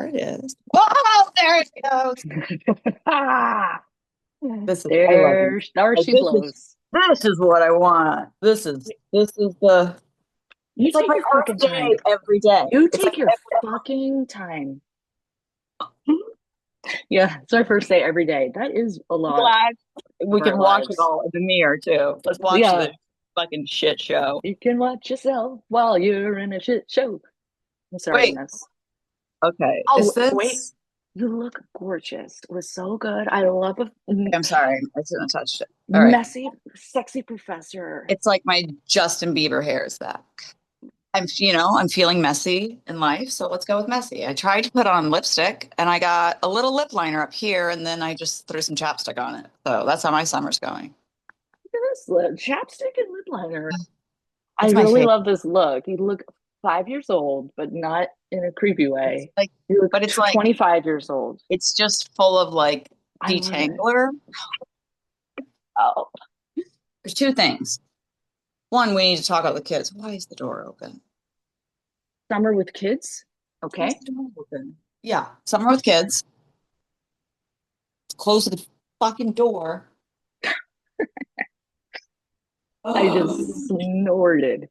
There it is. Whoa, there it goes. This is I love it. There Like, she blows. this is what I want. This is the You it's like take my your fucking birthday time. every day. You It's like take your fucking time. Yeah, it's our first day every day. That is a lot glad of we our can watch it lives. all in the mirror too. Let's watch Yeah, this fucking shit show. you can watch yourself while you're in a shit show. I'm sorry, Wait, miss. okay. Is Oh, wait. this You look gorgeous. It was so good. I love a I'm sorry, I shouldn't have touched it. All right. messy, sexy professor. It's like my Justin Bieber hair is back. I'm feeling messy in life, so let's go with messy. I tried to put on lipstick and I got a little lip liner up here and then I just threw some chapstick on it. So that's how my summer's going. Look at this lip, chapstick and lip liner. I It's my really favorite. love this look. You look 5 years old, but not in a creepy It's way. like, You look but it's like 25 years old. it's just full of like I love it. detangler. Oh, There's two things. One, we need to talk about the kids. Why is the door open? summer with kids. Why is Okay. the door open? Yeah, summer with kids. Close the fucking door. I Oh, just snorted.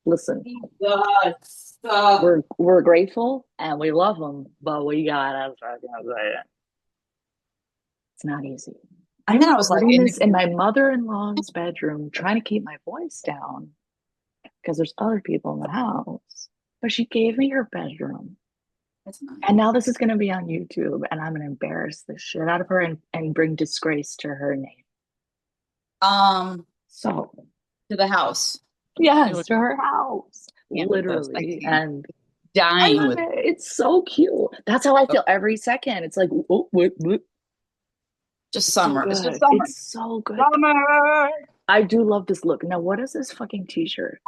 Listen, God, stop. we're grateful and we love them, but we gotta fucking say it. It's not easy. And I'm then I was like, recording this in my mother-in-law's bedroom, trying to keep my voice down because there's other people in the house. But she gave me her bedroom. it's not. And now this is going to be on YouTube, and I'm going to embarrass the shit out of her and bring disgrace to her name. Um, So, to the house. yes, to her house, Can't with this. I literally. can't. And I Dying love with. it. It's so cute. That's how I feel every second. It's like, oh, wait. Just It's so summer. It's just good. summer. It's so good. Summer. I do love this look. Now, what is this fucking t-shirt?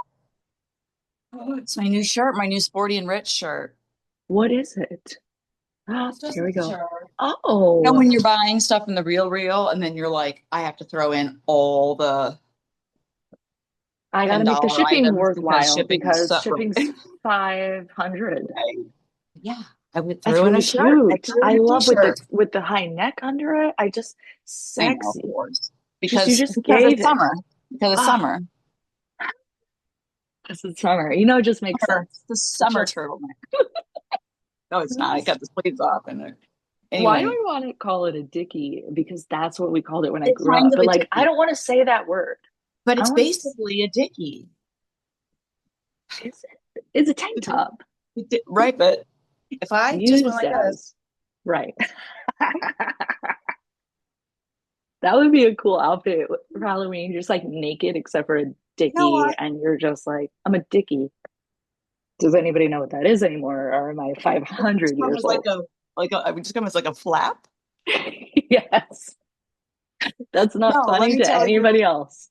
Oh, it's my new shirt, my new Sporty and Rich shirt. What is it? Ah, It's just here we a go. shirt. Oh, When you're buying stuff in the real, and then you're like, I have to throw in all the I got to make the $10 shipping items because worthwhile shipping is because so shipping's 500. right. Yeah, I would That's throw in a really shirt. I cute. threw in I a love t-shirt. with the high neck under it. I just I know, of sexy. course, Just you just because gave it's it. summer. Because it's Ah, summer. this is summer. You know, it just makes Summer. sense. The It summer just turtleneck. No, it's not. I got the sleeves off and why do anyway, we want to call it a dickie? Because that's what we called it when I it's grew kind up. of But a like, I dickie, don't want to say that word. but I it's want to. basically a dickie. Is it? It's a tank It's, top right, but if I just went used like this, as right. That would be a cool outfit for Halloween. Just like naked except for a you know dickie, what? and you're just like, I'm a dickie. Does anybody know what that is anymore? Or am I Just 500 come years as like old? I would just come as like a flap. Yes, that's not No, let funny me to tell you. anybody else.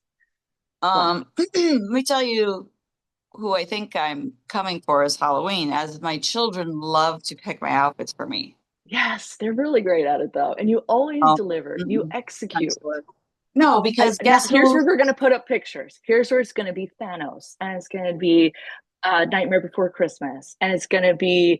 What? Let me tell you who I think I'm coming for as Halloween, as my children love to pick my outfits for me. Yes, they're really great at it though. And you always Oh, deliver, you mm-mm. Nice execute. work. No, because Now guess here's who? where we're gonna put up pictures. Here's where it's gonna be Thanos, and it's gonna be Nightmare Before Christmas, and it's gonna be,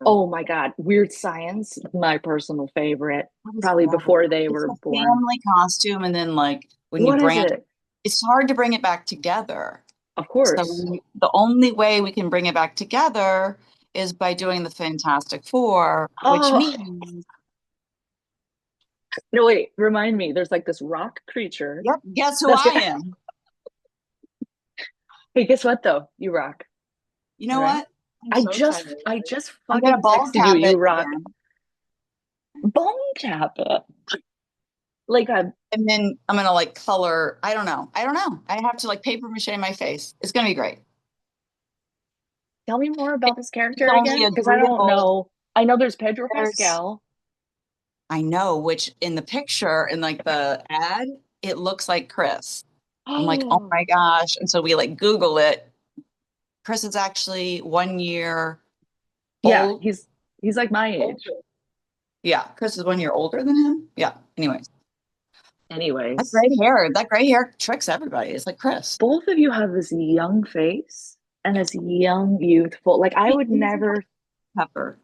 oh my God, Weird Science, my personal favorite, What is probably that? before they It's were a born. family costume, and then like when you What is branch, it? it's hard to bring it back together. Of So course. the only way we can bring it back together is by doing the Fantastic Four, which Oh means, no, wait, remind me. There's like this rock creature. yep, guess who That's I gonna am? Hey, guess what though? You rock. You All know right. what? I'm so excited. I just I'm gonna fucking ball texted you. cap You it rock. again, Bone tap it. Like a and then I'm gonna like color. I don't know. I don't know. I have to like paper mache my face. It's gonna be great. tell me more It's about this character only again, because I don't agreeable. know. I know there's Pedro There's Pascal. I know, which in the picture, in like the ad, it looks like Chris. I'm like, oh Oh my gosh. And so we like Google it. Chris is actually 1 year yeah, old. he's like my age. Older. Yeah, Chris is 1 year older than him. Yeah. Anyways, Anyways, that gray hair tricks everybody. It's like Chris. both of you have this young face and this young, youthful. Like I would He's a never. pepper.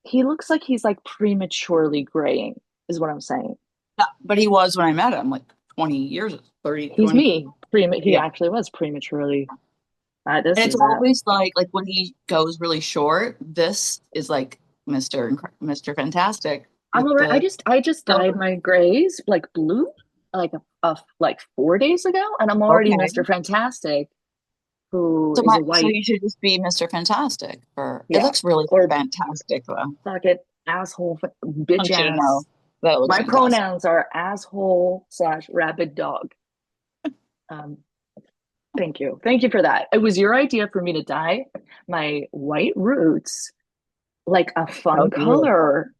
he looks like he's like prematurely graying, is what I'm saying. Yeah, but he was when I met him, like 20 years, 30, He's 20. me. He Yeah. actually was prematurely. This And it's is it. always like when he goes really short, this is like Mr. Fantastic I'm with already, the I just dyed silver. my grays like blue like like 4 days ago, and I'm already Mr. Okay. Fantastic, who So is a so white, you should just be Mr. Fantastic for it yeah, looks really or fantastic though. fuck it, asshole, I bitch want you to know ass. that it looks My fantastic. pronouns are asshole slash rabid dog. Um, thank you for that. It was your idea for me to dye my white roots like a So fun beautiful. color.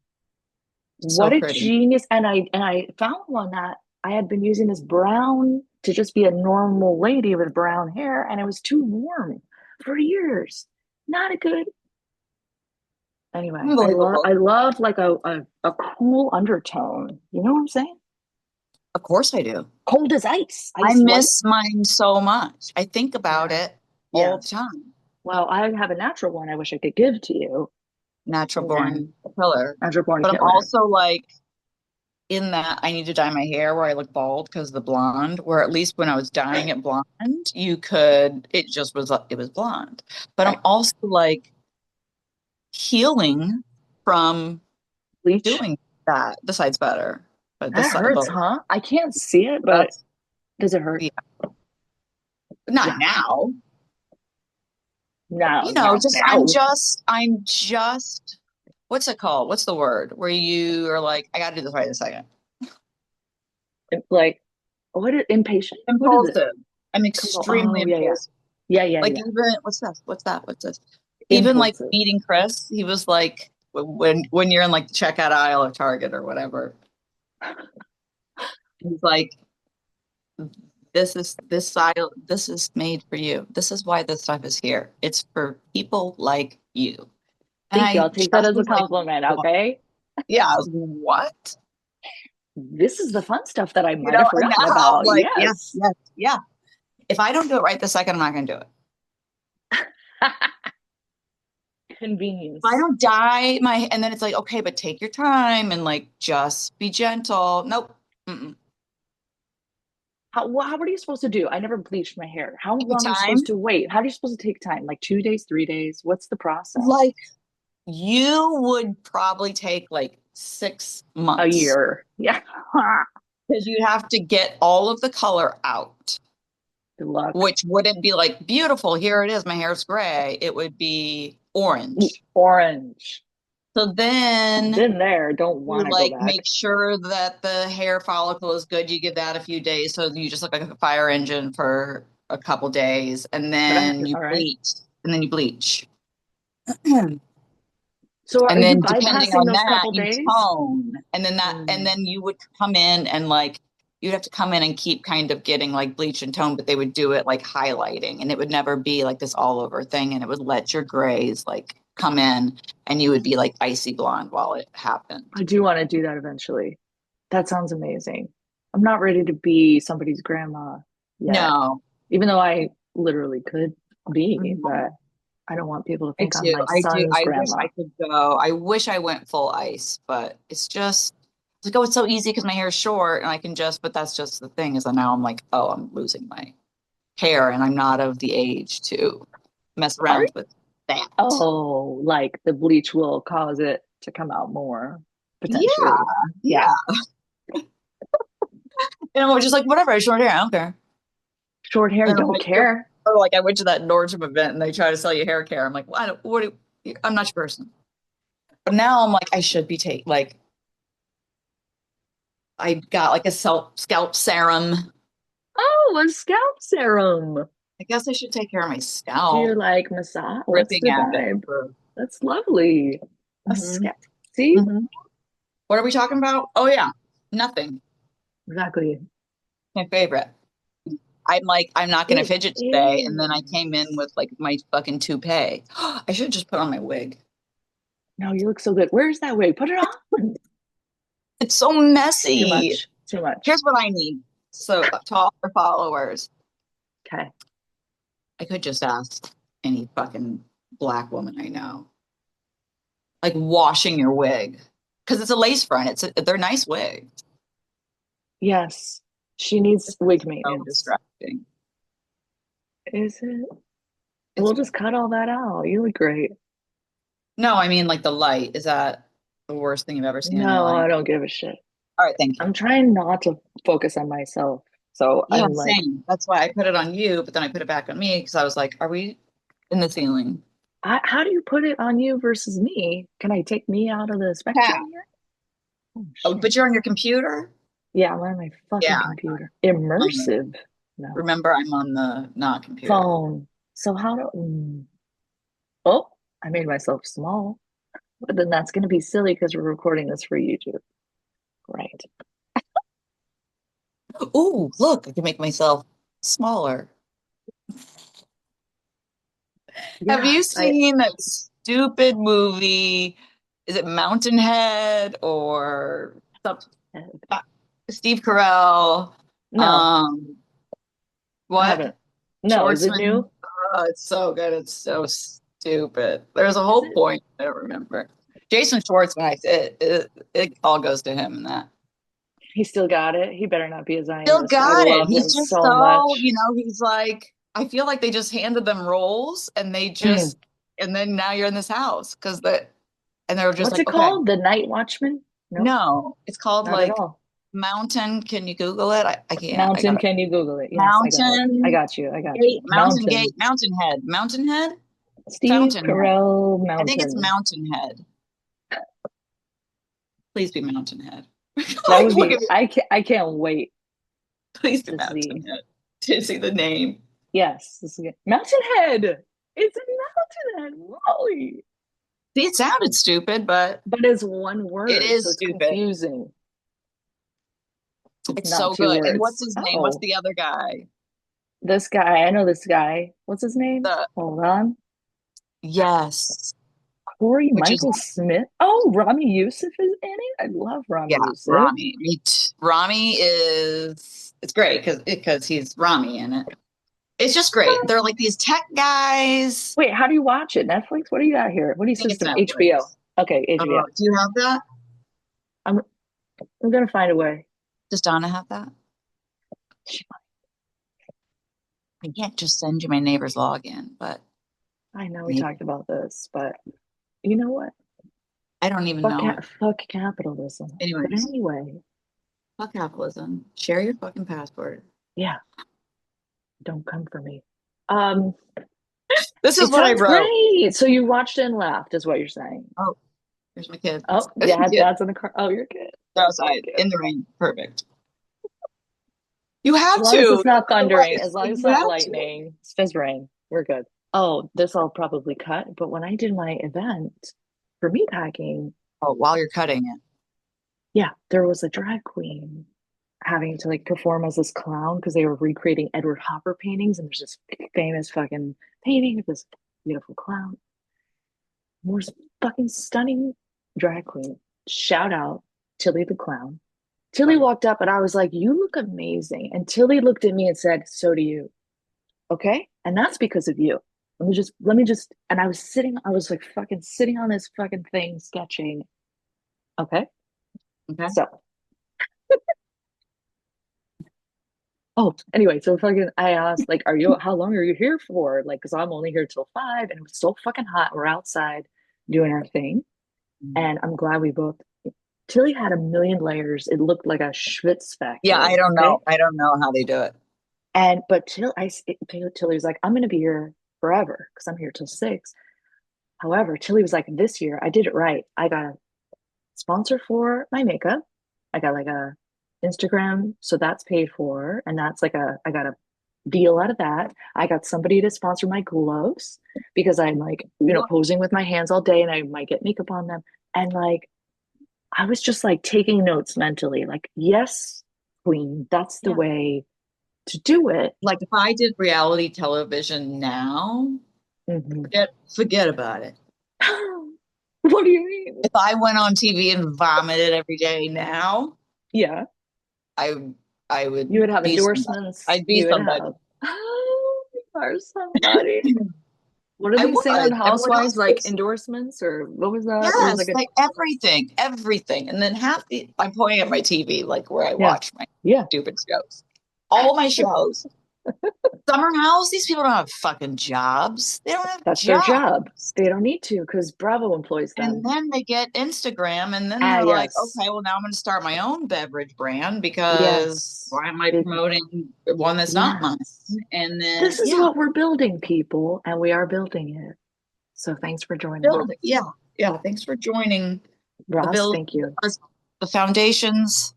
So What a pretty. genius. And I found one that I had been using this brown to just be a normal lady with brown hair, and it was too warm for years. Not a good. Anyway, Unbelievable. I love like a cool undertone. You know what I'm saying? Of course I do. Cold as ice, I ice white. miss mine so much. I think about Yeah. it all Yeah. the time. Well, I have a natural one I wish I could give to you. Natural born And killer. natural born But I'm killer. also like in that I need to dye my hair where I look bald because of the blonde, where at least when I was dyeing it blonde, it just was, it was blonde. But I'm Right. also like healing from Bleach. doing that. The side's better, but That hurts, but huh? I can't see it, but that's, does it hurt? yeah, not Yeah. now. No, You know, no, just, no. I'm just, what's it called? What's the word where you are like, I got to do this right in a second. Like, impatient? What is it? Impulsive. I'm extremely Oh, yeah, yeah. impulsive. Yeah, yeah, Like yeah. even what's this? What's that? What's this? Even like Impulsive. meeting Chris, he was like when you're in like the checkout aisle of Target or whatever, he's like, this is made for you. This is why this stuff is here. It's for people like you. And Thank you. I I'll take that just as a was like, compliment, what? okay? Yeah, I was, what? This is the fun stuff that I You might have know, and now forgotten I'm about. like, yeah, Yes. yeah, yeah. If I don't do it right this second, I'm not gonna do it. If I Convenience. don't dye my, and then it's like, okay, but take your time and like just be gentle. Nope. Mm-mm. How are you supposed to do? I never bleached my hair. How Take your long are you supposed time. to wait? How are you supposed to take time? Like 2 days, 3 days? What's the process? Like you would probably take like six A months year. Yeah. because you'd have to get all of the color out, Good luck. which wouldn't be like beautiful. Here it is, my hair's gray. It would be orange. Orange. So then Been there. Don't you want to go like back. make sure that the hair follicle is good. You give that a few days. So you just look like a fire engine for a couple days and But then you all right. bleach and then you bleach. So are And you then depending bypassing on those that, couple you days? tone. And Mm. then you would come in and like, you'd have to come in and keep kind of getting like bleach and tone, but they would do it like highlighting and it would never be like this all over thing. And it would let your grays like come in and you would be like icy blonde while it happened. I do want to do that eventually. That sounds amazing. I'm not ready to be somebody's grandma yet, No. even though I literally could be, but Mhm. I don't want people to I think I'm do. my I do. son's I wish grandma. I could go. I wish I went full ice, but it's like, oh, it's so easy because my hair is short and I can just, but that's just the thing is that now I'm like, oh, I'm losing my hair and I'm not of the age to mess Are around with that. Oh, like the bleach will cause it to come out more Yeah, potentially. yeah. Yeah. And I'm just like, whatever, I have short hair, I don't care. Short hair, And I'm don't like, care. or like I went to that Nordstrom event and they try to sell you hair care. I'm like, well, I don't, I'm not your person. But now I'm like, I should be like, I got like a scalp serum. Oh, a scalp serum. I guess I should take care of my Do you scalp, like massage? What's ripping the at it. vibe? That's lovely. A Hmm. scalp. See? Hmm. What are we talking about? Oh yeah, nothing. Exactly. My favorite. I'm like, I'm not gonna It fidget today, and then I came in is. with like my fucking toupee. I should just put on my wig. No, you look so good. Where's that wig? Put it on. It's so Too messy. much. Too much. Here's what I need. So to all our followers, Okay. I could just ask any fucking black woman I know. like washing your wig because it's a lace front. They're nice wigs. Yes, she needs This is wig so maintenance. distracting. Is it? It's We'll just cut all that out. You look great. no, I mean like the light. Is that the worst thing you've ever seen in your No, life? I don't give a shit. All right, thank you. I'm trying not to focus on myself. So Yeah, I'm like, same. That's why I put it on you, but then I put it back on me because I was like, are we in the ceiling? how do you put it on you versus me? Can I take me out of the Yeah. spectrum here? Oh Oh, shit. but you're on your computer? Yeah, I'm on my fucking Yeah. computer. On the, Immersive. No. remember, I'm on the not computer. Phone. So how do oh, I made myself small. But then that's gonna be silly because we're recording this for YouTube. Right. Ooh, look, I can make myself smaller. Have Yeah, you I seen that stupid movie? Is it Mountainhead or some, Steve Carell? no, Um, I haven't. what? No, is it Schwartzman? new? Oh, it's so good. It's so stupid. There's a Is whole it? point. I don't remember. Jason Schwartzman, it all goes to him in that. He still got it. He better not be a Still Zionist. I got it. love He's him just so so, much. he's like, I feel like they just handed them roles and Mm. and then now you're in this house and they were just What's like, it okay, called? The Night Watchman? No, no, it's called not at like all. Mountain. Can you Google it? I can't. I Mountain, got it. can you Google it? Yes, I got it. I Mountain got you. I got you. Gate, Mountain. Mountainhead, Mountainhead, Steve Fountainhead. Carell I think it's Mountain. Mountainhead. Please be Mountainhead. That Like, would look be at me. I can't wait Please be to see. Mountainhead. To see the name. Yes, this is good. Mountainhead. It's a Mountainhead, Molly. See, it sounded stupid, but But it's one it word, so is it's stupid. confusing. It's It's not so two good. And words. what's his name? What's Oh, the other guy? this guy, I know this guy. What's his name? The Hold on. yes, Corey which is Michael Smith. Oh, Rami Youssef is in it. I love yeah, Rami Youssef. Rami. Rami is it's great because he's Rami in it. It's just great. They're like these tech guys. Wait, how do you watch it? Netflix? What do you got here? What do you I think it's system? HBO. Netflix. Okay, HBO. Do you have that? I'm I'm gonna find a way. Does Donna have that? I can't just send you my neighbor's login, but I know we maybe talked about this, but you know what? I don't even know it. Fuck capitalism. But Anyways, anyway, fuck capitalism. Share your fucking password. yeah, don't come for me. Um, This is it what I sounds wrote. great. So you watched and laughed, is what you're saying. Oh, there's my kids. Oh, yeah, Yeah, dad's in the car. Oh, you're good. they're So outside good. in the rain. Perfect. You As have long as to. it's not thundering, as Otherwise, long as it's you not have to. lightning, it's just rain. We're good. Oh, this I'll probably cut. But when I did my event for meatpacking, Oh, while you're cutting it. yeah, there was a drag queen having to like perform as this clown because they were recreating Edward Hopper paintings, and there's this famous fucking painting of this beautiful clown. More fucking stunning drag queen. Shout out Tilly the clown. Tilly Love it. walked up and I was like, "You look amazing." And Tilly looked at me and said, "So do you." Okay? And that's because of you. Let me just and I was like fucking sitting on this fucking thing sketching. Okay? Okay. So oh, anyway, so fucking I asked, like, how long are you here for? Like, because I'm only here till 5 and it was so fucking hot. We're outside doing our thing. And I'm glad we both Tilly had a million layers. It looked like a Schwitz Yeah, I factory. don't Okay. know. I don't know how they do it. And but Tilly was like, I'm gonna be here forever because I'm here till 6. However, Tilly was like, this year I did it right. I got a sponsor for my makeup. I got like a Instagram, so that's paid for, and that's like I got a deal out of that. I got somebody to sponsor my gloves because I'm like, posing with my hands all day and I might get makeup on them. And like I was just like taking notes mentally, like, yes, queen, that's the Yeah. way to do it. Like if I did reality television now, Mhm. forget about it. What do you mean? If I went on TV and vomited every day now, Yeah, I I you would would have be somebody. endorsements. I'd be You would somebody. have, oh, you are somebody. What did I they say on would. Everyone else Housewives? Like was. endorsements or what was that? There was Yes, like a like everything, everything. And then I'm pointing at my TV, like where I yeah, watch my yeah. stupid shows. All my shows. Summer House, these people don't have fucking jobs. They don't have That's their job. jobs. They don't need to because Bravo employs And them. then they get Instagram, and then Ah, they're like, yes. okay, well, now I'm going to start my own beverage brand because Yes. why am I promoting one that's not mine? Yes. And then, This is yeah, what we're building, people, and we are building it. So thanks for joining build us. it. Yeah. Yeah. Thanks for joining the Ross, build, thank you. the foundations.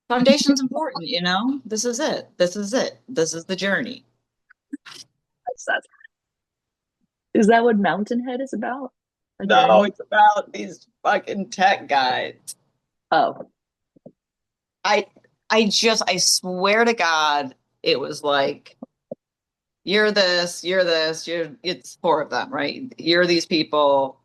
Foundation's important, you know? This is it. This is it. This is the journey. Is that what Mountainhead is about? A No, journey? it's about these fucking tech guys. Oh, I I swear to God, it was like, you're this, it's four of them, right? You're these people.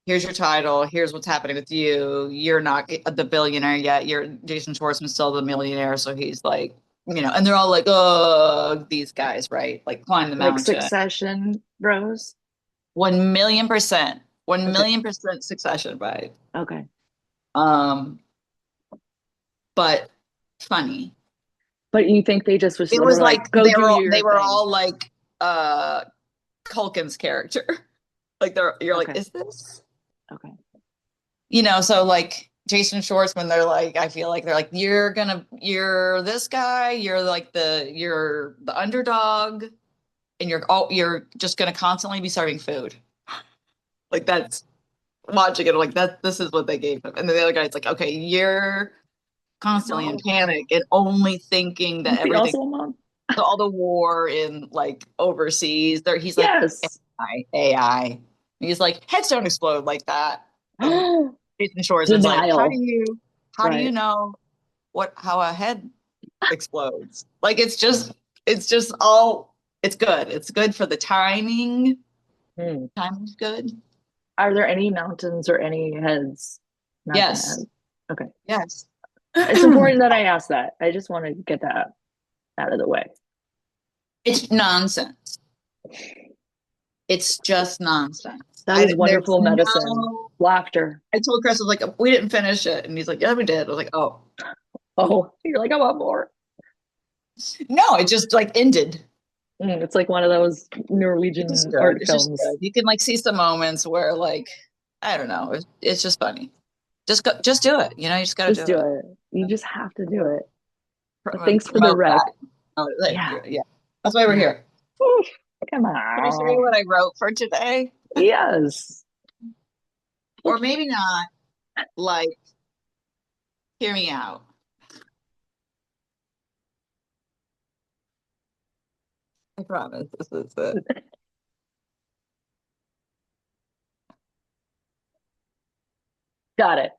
Here's your title. Here's what's happening with you. You're not the billionaire yet. You're Jason Schwartzman's still the millionaire. So he's like, and they're all like, oh, these guys, right? Like climb the like mountain. Succession Bros? 1,000,000%. One Okay. million percent succession, right? Okay. Um, but funny. But you think they just was It was literally like like, go do your they were thing. all like Culkin's character. Like you're like, Okay. is this? Okay. So like Jason Schwartzman, they're like, I feel like they're like, you're this guy, you're the underdog, and you're just gonna constantly be serving food. Like that's watching it, like this is what they gave him. And then the other guy's like, okay, you're constantly in Mom. panic and only thinking that Is he everything, also a mom? so all the war in like overseas, there he's like Yes. AI. He's like, heads don't explode like that. And Jason Schwartzman's like, Denial. how do you Right. know how a head explodes? Like it's just all it's good. It's good for the timing. Hmm. Timing's good. Are there any mountains or any heads? Yes. Mountainhead. Okay. Yes. It's important that I ask that. I just want to get that out of the way. It's nonsense. It's just nonsense. That is There's wonderful medicine. no. Laughter. I told Chris, I was like, we didn't finish it, and he's like, yeah, we did. I was like, oh Oh, you're like, I want more. no, it just like ended. It's like one of those It's just Norwegian good. art It's just films. good. You can like see some moments where like I don't know. It's just funny. Just do it. You just got to Just do do it. it. You just have to do it. But thanks for the Promote rec. that. Oh, thank Yeah. you. Yeah, that's why we're Yeah. here. Oof, come Can I show you on. what I wrote for today? Yes. Or maybe not. Like, hear me out. I promise. This is it. Got it.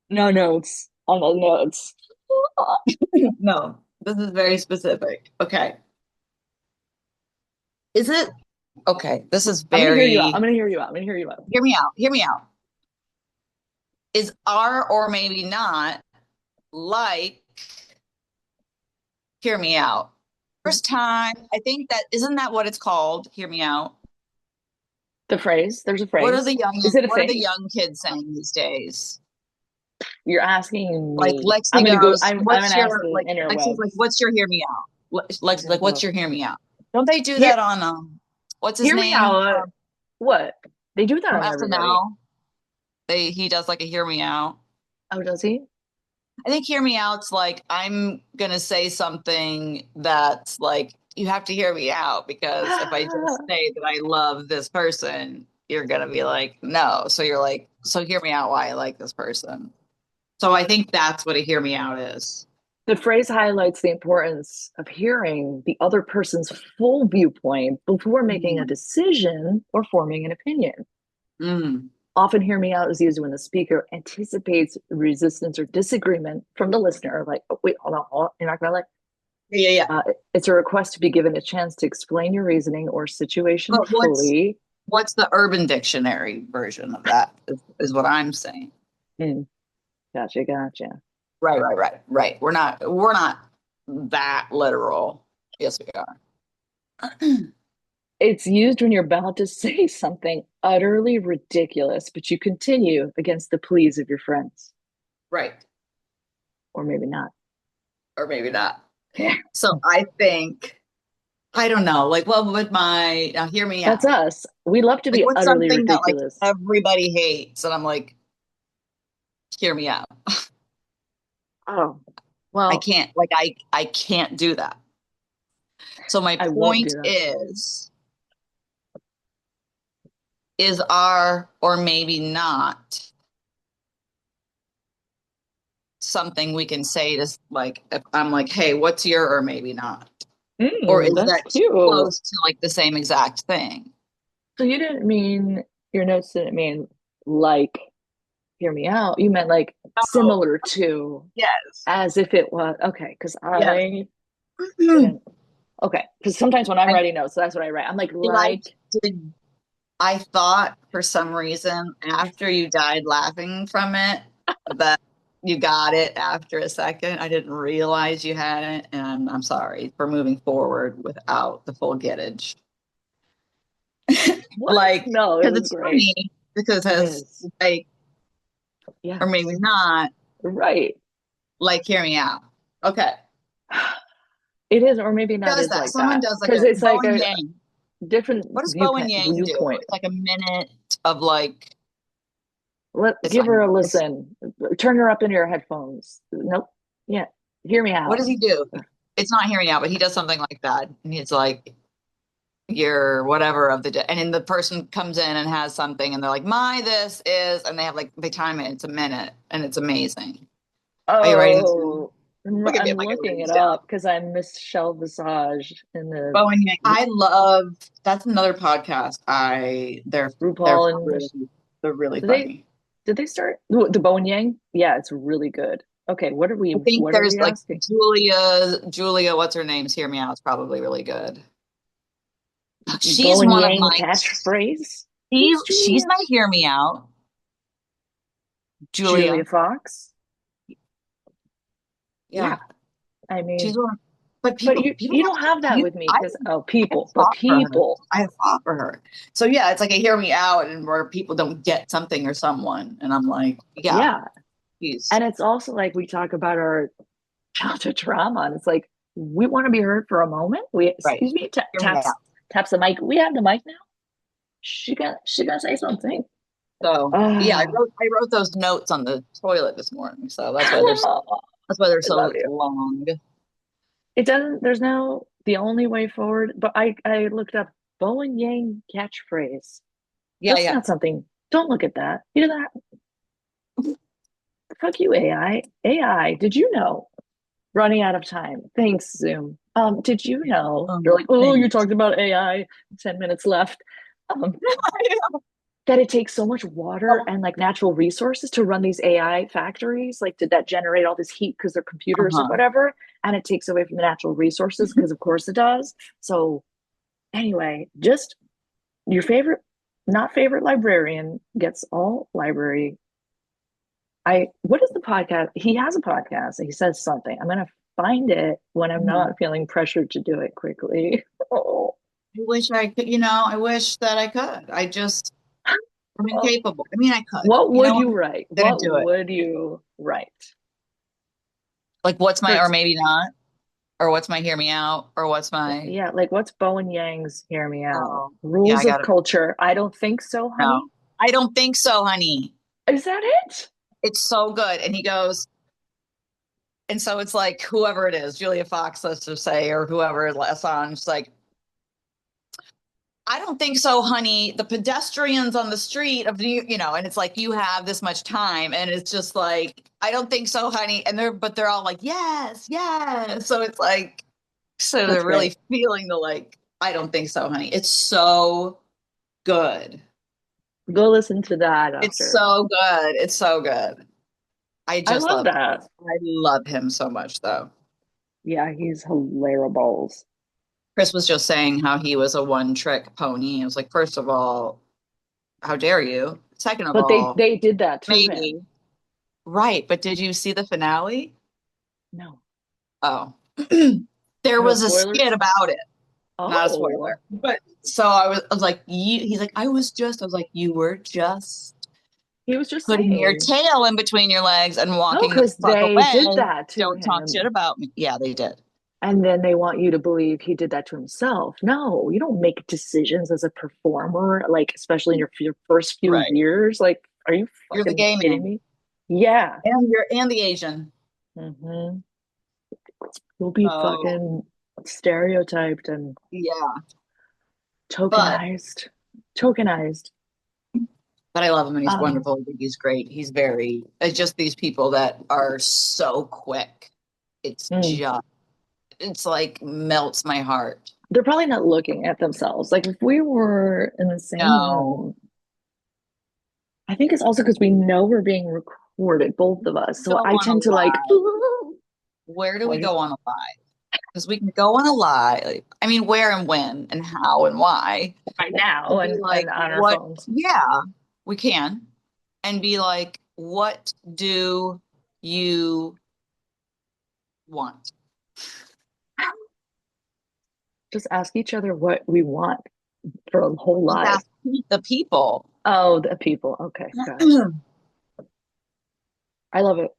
No notes on the notes. No, this is very specific. Okay. Is it okay? This is I'm gonna hear you out. I'm very. gonna hear you out. I'm gonna hear you out. Hear me out. Hear me out. Is are or maybe not like hear me out. First time, I think that isn't that what it's called? Hear me out. The phrase. There's a What are phrase. the young Is it a what are the thing? young kids saying these days? You're asking Like me. I'm Lexi gonna go. goes, I'm "What's gonna ask your the like?" Lexi's like, interwebs. "What's your hear me out?" Lexi's like, "What's your hear me out?" Don't they do Hear, that on what's his hear me name out. What? They do that from on everybody. SNL? He does like a hear me out. Oh, does he? I think hear me out's like I'm gonna say something that's like you have to hear me out because if I just say that I love this person, you're gonna be like, no. So you're like, so hear me out why I like this person. So I think that's what a hear me out is. The phrase highlights the importance of hearing the other person's full viewpoint before making a Mm. decision or forming an opinion. Mm. Often, hear me out is used when the speaker anticipates resistance or disagreement from the listener. Like, oh, wait, hold on, you're not going to let. Yeah, yeah. It's a request to be given a chance to explain your reasoning or situation But fully. what's the Urban Dictionary version of that is what I'm saying. Hmm, gotcha, gotcha. Right, right. We're not that literal. Yes, we are. It's used when you're about to say something utterly ridiculous, but you continue against the pleas of your friends, Right. or maybe not. Or maybe not. So I think, I don't know, like, what would now hear me That's out. us. We love to Like, be what's utterly something that like ridiculous. everybody hates? And I'm like, hear me out. Oh, I well, can't, like, I can't do that. So my I won't point do that. is our, or maybe not, something we can say to like, if I'm like, hey, what's your, or maybe not? Or is That's that too cute. close to like the same exact thing? So you didn't mean your notes didn't mean like, hear me out. You meant like Oh, similar to, yes. as if it was okay. Because Yes. I didn't. Okay, because sometimes when I'm I writing notes, that's what I write. I'm like like, did I thought for some reason after you died laughing from it that you got it after a second. I didn't realize you had it, and I'm sorry for moving forward without the full getage. what? Like, No, it because was it's great. funny because It has is. like, or maybe Yes. not, Right. like, hear me out. Okay. It is, or maybe not Does is that. like Someone that. does like Because a it's Bo like and a Yang. different What does Bo and Yang do? viewpoint. It's like a minute of like, Let it's give like, her a it's, listen. Turn her up in your headphones. Nope. Yeah. Hear me what out. does he do? It's not hearing out, but he does something like that. And he's like, your whatever of the day. And then the person comes in and has something and they're like, my this is, and they have like, they time it, it's a minute and it's amazing. Are you writing this down? Oh, Look at me, I'm I'm like, I'm looking writing it this down. up because I miss Michelle Visage in the Bo and Yang. I love, that's another podcast. They're RuPaul and really, they're really did they funny. did they start the Bo and Yang? Yeah, it's really good. Okay, I think what are there's we like asking? Julia, what's her name's Hear Me Out. It's probably really good. Bo She's and one of Yang my, catchphrase? she's, Who's she's Julia? my Hear Me Out. Julia Julia. Fox? Yeah, Yeah. I She's mean, one, but but people you have don't have that you, with me because oh, I have people, but fought for her. people, I have fought for her. So yeah, it's like a hear me out and where people don't get something or someone. And I'm like, yeah, yeah. he's And it's also like we talk about our childhood trauma, and it's like we want to be heard for a moment. We right. excuse me, Hear me out. taps the mic. We have the mic now. She gonna say something. So yeah, Oh, I wrote those notes on the toilet this morning. So I that's why they're love so you. long. It doesn't. There's no the only way forward. But I looked up Bo and Yang catchphrase. Yeah, That's yeah. not something. Don't look at that. You know that. Fuck you, AI. AI. Did you know? Running out of time. Thanks, Zoom. Did you know? You're like, oh, you Thanks. talked about AI. 10 minutes left. Um, that it takes so much water and like natural resources to run these AI factories. Like, did that generate all this heat because they're computers or Uh-huh. whatever? And it takes away from the natural resources because, of course, it does. So, anyway, just your favorite, not favorite librarian gets all library. What is the podcast? He has a podcast. And he says something. I'm gonna find it when I'm Mhm. not feeling pressured to do it quickly. Oh, I wish I could, I wish that I could. I'm oh. incapable. I mean, I could. What You would know what? you write? Gonna What do it. would you write? Like, what's For my, or maybe not, or what's my hear me out, or what's my, yeah, like what's Bowen Yang's Hear Me Out? oh, yeah, I Rules of got it. culture. I don't think so, No, honey. I don't think so, honey. Is that it? It's so good. And he goes, and so it's like whoever it is, Julia Fox, let's just say, or whoever Assange, like, I don't think so, honey. The pedestrians on the street of and it's like you have this much time, and it's just like, I don't think so, honey. And they're all like, yes, yes. So it's like, so That's they're great. really feeling the like, I don't think so, honey. It's so good. Go listen to that It's after. so good. It's so good. I I just love love that. I love him so much though. Yeah, he's hilarious. Chris was just saying how he was a one trick pony. I was like, first of all, how dare you? Second of But all, they did that to him. maybe. Right, but did you see the finale? No. Oh. There No was a skit spoilers? about it. Not a Oh, spoiler. But so I was like, he's like, I was like, you were just he was just putting your saying. tail in between your legs and No, walking the because fuck they did away. that to Don't talk shit him. about me. Yeah, they did. And then they want you to believe he did that to himself. No, you don't make decisions as a performer, like especially in your first few Right. years. Like, are you You're the fucking gay kidding man. me? Yeah. And the Asian. hmm You'll be So fucking stereotyped and yeah. But tokenized. Tokenized. but I love him and he's Um, wonderful. I think he's great. He's very it's just these people that are so quick. It's mm. just it's like melts my heart. They're probably not looking at themselves. Like if we were in the same No. room, I think it's also because we know we're being recorded, both of us. So Go I on a tend to like, lie. Where do we like go on a lie? Because we can go on a lie. I mean, where and when and how and why. right now And be and like, on our what? phones. Yeah, we can. And be like, what do you want? Just ask each other what we want for our whole Just ask lives. the people. Oh, the people. Okay, got it. I love it.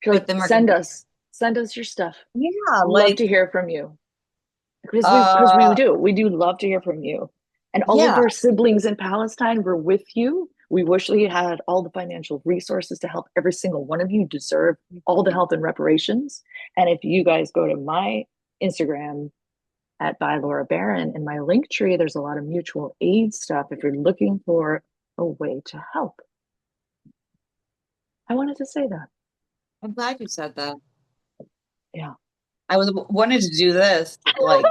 You're Like like, them are gonna, send us your stuff. yeah, Love like, to hear from you. Because we uh, do. We do love to hear from you. And all of yeah, our siblings in Palestine were with you. We wish we had all the financial resources to help every single one of you. Deserve all the help and reparations. And if you guys go to my Instagram at bylaurabaran in my link tree, there's a lot of mutual aid stuff if you're looking for a way to help. I wanted to say that. I'm glad you said that. Yeah. I was wanted to do this, like, That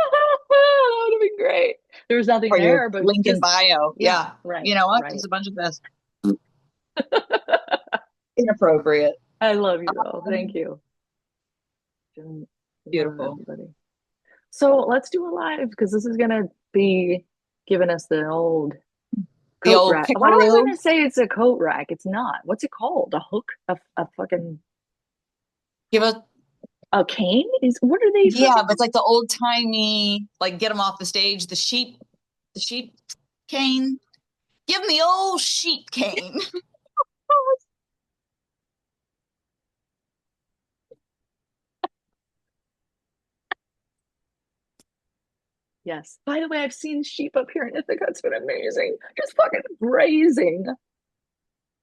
would have been great. There was nothing for your there, but link in just, bio. yeah, Yeah. right, You know what? right. Just a bunch of this. Inappropriate. I love you though. Thank Um, you. Love Beautiful. everybody. So let's do a live because this is gonna be giving us the old The coat old rack. Why do I pickaroo. want to say it's a coat rack? It's not. What's it called? A hook? A fucking Give a a cane? Is what are they Yeah, fucking? but it's like the old timey, like get them off the stage. The sheep cane. Give them the old sheep cane. Yes. By the way, I've seen sheep up here in Ithaca. It's been amazing. Just fucking grazing.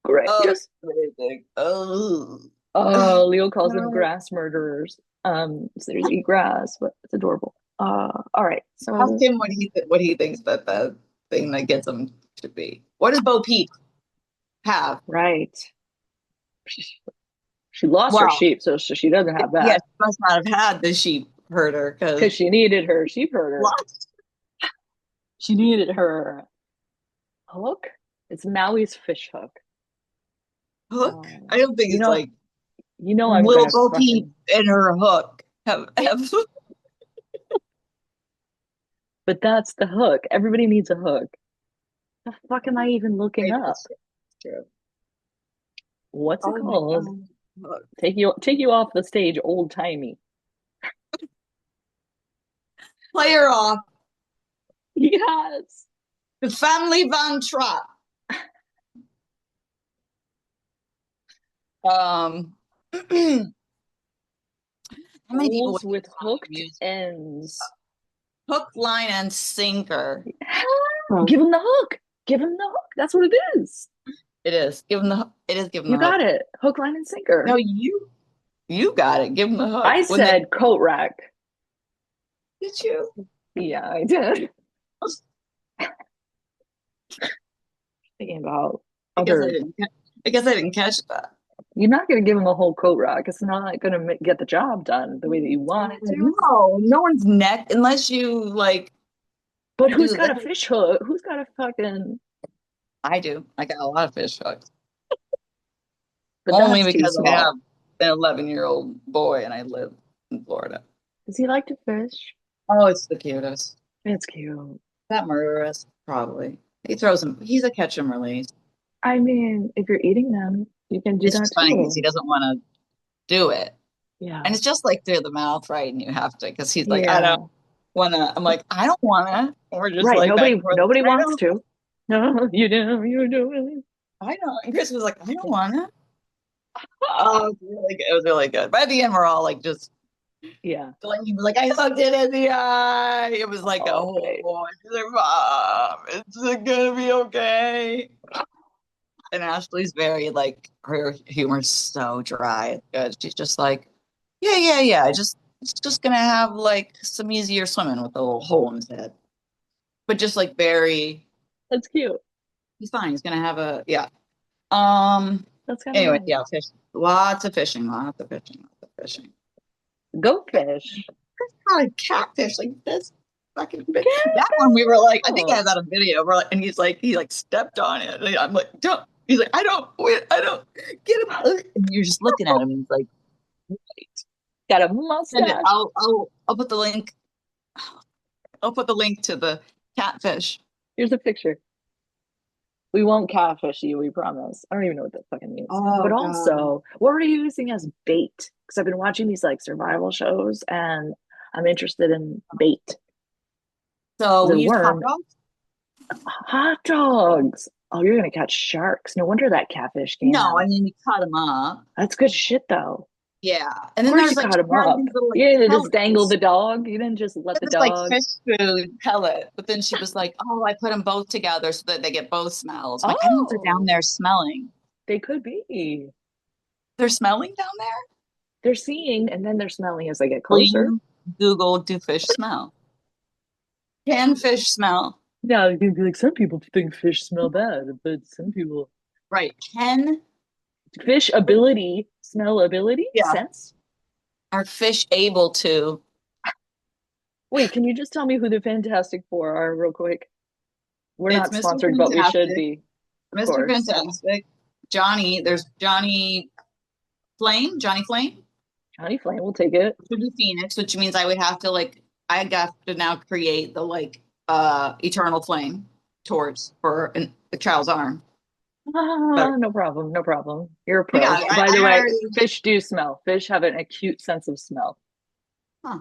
Great. Oh, Just amazing. Oh. Leo calls them grass murderers. So they just eat grass, but it's adorable. All right. Ask So him what he thinks that the thing that gets him should be. What does Bo Peep have? right. She lost her Well, sheep, so she doesn't have yes, that she must not have had the sheep herder because because she needed her sheep herder. lost She needed her hook. It's Maui's fish hook. hook. I don't think You it's know, like I'm will gonna Bo Peep fucking. and her hook have But that's the hook. Everybody needs a hook. The fuck am I even looking Right, up? that's true. What's it Oh my called? God. Hook. Take you off the stage, old timey. Play her off. Yes. The family Van Trap. Um, how many people would Poles make with this kind of hooked music? ends. Hook, line, and sinker. Give him the hook. Give him the hook. That's what it is. It is. Give them the. It is. Give them You the got hook. it. Hook, line, and No, sinker. you got it. Give them the hook. I When they said coat rack. did you? Yeah, I did. Thinking about I guess I other. didn't. I guess I didn't catch that. You're not going to give him a whole coat rack. It's not going to get the job done the way that you want it to. No, no one's neck unless you like But who's do got this. a fish hook? Who's got a fucking. I do. I got a lot of fish hooks. But Only that's too because I have small. an 11-year-old boy and I live in Florida. Does he like to fish? Oh, it's the cutest. It's cute. That murderous, probably. He throws them. He's a catch and release. I mean, if you're eating them, you can do It's that just funny because he too. doesn't want to do it. Yeah. And it's just like through the mouth, right? And you have to, because he's like, I don't, Yeah. wanna. I'm like, I don't wanna. And we're just Right. like back and forth. Nobody I wants don't. to. No, you do, you do. I don't. And Chris was like, I don't Yeah. wanna. Oh, it was really good. It was really good. By the end, we're all like just Yeah. Delaney was like, I looked it in the eye. It was like a Oh, whole babe. boy. She's like, Mom, it's gonna be okay. And Ashley's very like her humor's so dry. It's good. She's just like, yeah, yeah, yeah. Just it's just gonna have like some easier swimming with a little hole in his head. But just like very That's cute. he's fine. He's gonna have a yeah. Um That's kind of anyway, nice. yeah, fish. Lots of fishing, lots of fishing, lots of fishing. Goat fish. Not a catfish like this fucking big. That one we were like, I think I Oh, have that on video. We're like, and he's like, he like stepped on it. And I'm like, don't. He's like, I don't wait, I don't get him. And you're just looking at him. And he's like, wait. got a Send it. mustache. I'll put the link. I'll put the link to the catfish. Here's a picture. We won't catfish you, we promise. I don't even know what that fucking means. Oh But God. also, what were you using as bait? Because I've been watching these like survival shows and I'm interested in bait. So Is it we a used hot worm? dogs. Hot dogs. Oh, you're gonna catch sharks. No wonder that catfish came No, I out. mean we cut them up. That's good shit though. Yeah, and Of then course you there's like caught she him had up. these little like You didn't just dangle the pellets. dog. You didn't just let It the was like dog. fish food pellet, but then she was like, "Oh, I put them both together so that they get both smells." I'm like, I don't know if they're down Oh, there smelling. they could be. They're smelling down there. They're seeing and then they're smelling as they get Will closer. you Google do fish smell? Can fish smell? Yeah, you can be like, some people think fish smell bad, but some people Right. Can fish ability, smell ability, yeah. sense. Are fish able to? Wait, can you just tell me who the Fantastic Four are real quick? We're It's not Mr. sponsored, but we should Fantastic. be, of Mr. course. Fantastic. Johnny. There's Johnny Flame. Johnny Flame. Johnny Flame will take it. Should be Phoenix, which means I would have to like I have to now create the like eternal flame torch for the child's arm. But Ah, no problem, no problem. You're a I pro. got it. By the I way, already fish do smell. Fish have an acute sense of smell. huh.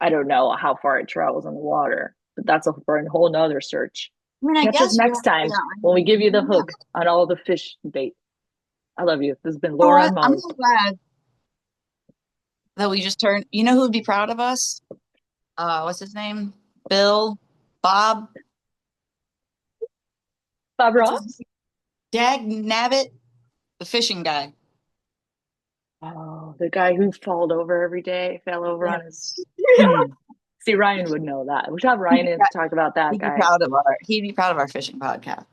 I don't know how far it travels in the water, but that's for a whole nother search. I mean, I Catch us guess next time yeah, when we give you the yeah. hook on all the fish bait. I love you. This has been You know Laura what? and I'm Molly. so glad that we just turned. You know who would be proud of us? What's his name? Bill, Bob. Bob What's his Ross? Dag Nabbit, the fishing guy. Oh, the guy who falled over every day, fell over Yeah. on his. See, Ryan would know that. We should have He'd Ryan be, in to talk about that he'd be guy. proud of our. He'd be proud of our fishing podcast.